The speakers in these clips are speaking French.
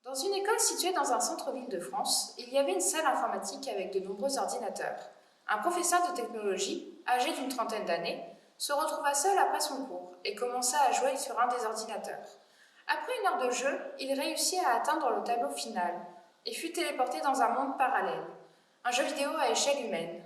Dans une école située dans un centre-ville de France, il y avait une salle informatique avec de nombreux ordinateurs. Un professeur de technologie, âgé d'une trentaine d'années, se retrouva seul après son cours et commença à jouer sur un des ordinateurs. Après une heure de jeu, il réussit à atteindre le tableau final et fut téléporté dans un monde parallèle, un jeu vidéo à échelle humaine.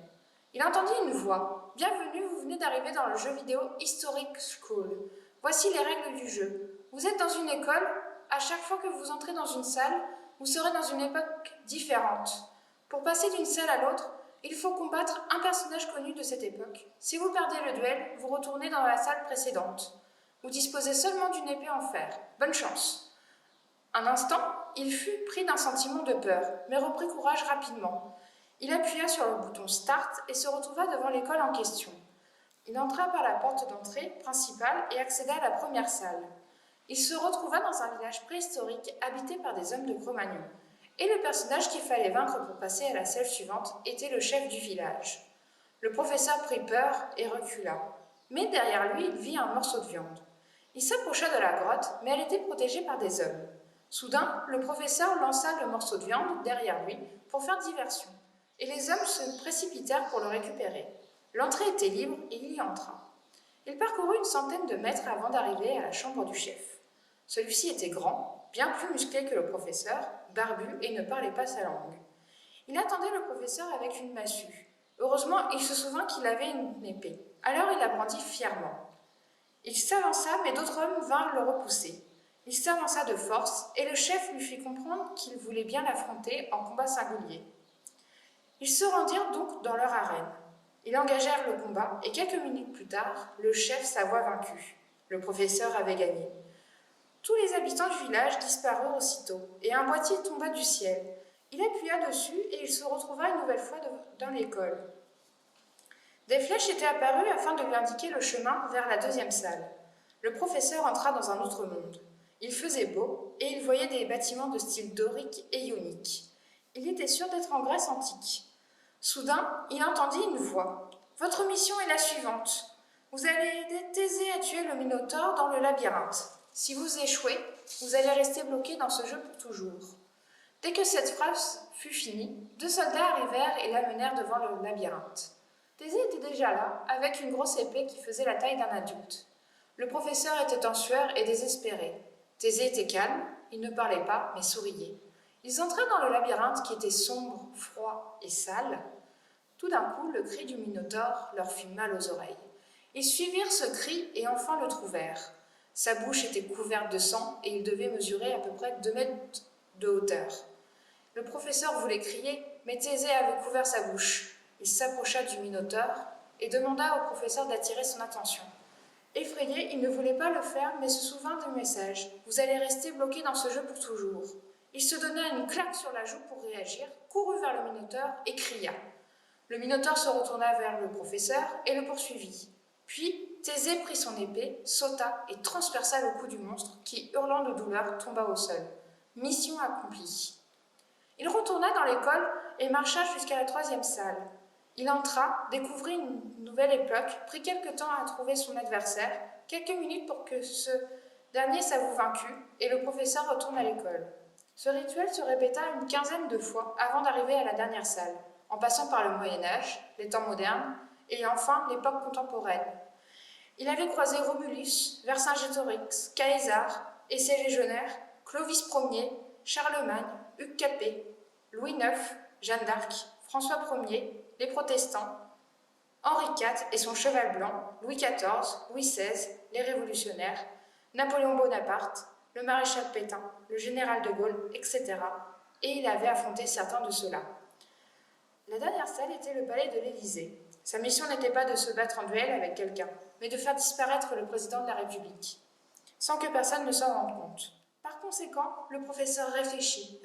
Il entendit une voix. « Bienvenue, vous venez d'arriver dans le jeu vidéo Historic School. Voici les règles du jeu. Vous êtes dans une école. À chaque fois que vous entrez dans une salle, vous serez dans une époque différente. Pour passer d'une salle à l'autre, il faut combattre un personnage connu de cette époque. Si vous perdez le duel, vous retournez dans la salle précédente. Vous disposez seulement d'une épée en fer. Bonne chance. » Un instant, il fut pris d'un sentiment de peur, mais reprit courage rapidement. Il appuya sur le bouton Start et se retrouva devant l'école en question. Il entra par la porte d'entrée principale et accéda à la première salle. Il se retrouva dans un village préhistorique habité par des hommes de Cro-Magnon. Et le personnage qu'il fallait vaincre pour passer à la salle suivante était le chef du village. Le professeur prit peur et recula. Mais derrière lui, il vit un morceau de viande. Il s'approcha de la grotte, mais elle était protégée par des hommes. Soudain, le professeur lança le morceau de viande derrière lui pour faire diversion. Et les hommes se précipitèrent pour le récupérer. L'entrée était libre et il y entra. Il parcourut une centaine de mètres avant d'arriver à la chambre du chef. Celui-ci était grand, bien plus musclé que le professeur, barbu et ne parlait pas sa langue. Il attendait le professeur avec une massue. Heureusement, il se souvint qu'il avait une épée. Alors il la brandit fièrement. Il s'avança, mais d'autres hommes vinrent le repousser. Il s'avança de force et le chef lui fit comprendre qu'il voulait bien l'affronter en combat singulier. Ils se rendirent donc dans leur arène. Ils engagèrent le combat et quelques minutes plus tard, le chef s'avoua vaincu. Le professeur avait gagné. Tous les habitants du village disparurent aussitôt et un boîtier tomba du ciel. Il appuya dessus et il se retrouva une nouvelle fois dans l'école. Des flèches étaient apparues afin de lui indiquer le chemin vers la deuxième salle. Le professeur entra dans un autre monde. Il faisait beau et il voyait des bâtiments de style dorique et ionique. Il était sûr d'être en Grèce antique. Soudain, il entendit une voix. « Votre mission est la suivante. Vous allez aider Thésée à tuer le Minotaure dans le labyrinthe. Si vous échouez, vous allez rester bloqué dans ce jeu pour toujours. » Dès que cette phrase fut finie, deux soldats arrivèrent et l'amenèrent devant le labyrinthe. Thésée était déjà là, avec une grosse épée qui faisait la taille d'un adulte. Le professeur était en sueur et désespéré. Thésée était calme, il ne parlait pas, mais souriait. Ils entrèrent dans le labyrinthe qui était sombre, froid et sale. Tout d'un coup, le cri du Minotaure leur fit mal aux oreilles. Ils suivirent ce cri et enfin le trouvèrent. Sa bouche était couverte de sang et il devait mesurer à peu près 2 mètres de hauteur. Le professeur voulait crier, mais Thésée avait couvert sa bouche. Il s'approcha du Minotaure et demanda au professeur d'attirer son attention. Effrayé, il ne voulait pas le faire, mais se souvint du message. « Vous allez rester bloqué dans ce jeu pour toujours. » Il se donna une claque sur la joue pour réagir, courut vers le Minotaure et cria. Le Minotaure se retourna vers le professeur et le poursuivit. Puis, Thésée prit son épée, sauta et transperça le cou du monstre qui, hurlant de douleur, tomba au sol. Mission accomplie. Il retourna dans l'école et marcha jusqu'à la 3e salle. Il entra, découvrit une nouvelle époque, prit quelque temps à trouver son adversaire, quelques minutes pour que ce dernier s'avoue vaincu, et le professeur retourne à l'école. Ce rituel se répéta une quinzaine de fois avant d'arriver à la dernière salle, en passant par le Moyen-Âge, les temps modernes, et enfin l'époque contemporaine. Il avait croisé Romulus, Vercingétorix, Caésar et ses légionnaires, Clovis Ier, Charlemagne, Hugues Capet, Louis IX, Jeanne d'Arc, François Ier, les protestants, Henri IV et son cheval blanc, Louis XIV, Louis XVI, les révolutionnaires, Napoléon Bonaparte, le maréchal Pétain, le général de Gaulle, etc. Et il avait affronté certains de ceux-là. La dernière salle était le palais de l'Élysée. Sa mission n'était pas de se battre en duel avec quelqu'un, mais de faire disparaître le président de la République, sans que personne ne s'en rende compte. Par conséquent, le professeur réfléchit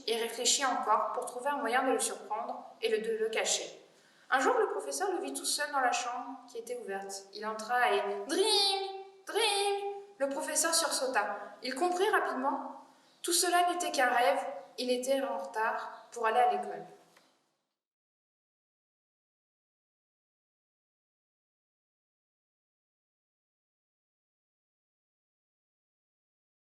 et réfléchit encore pour trouver un moyen de le surprendre et de le cacher. Un jour, le professeur le vit tout seul dans la chambre qui était ouverte. Il entra et « Dring ! Dring !» Le professeur sursauta. Il comprit rapidement. Tout cela n'était qu'un rêve. Il était en retard pour aller à l'école.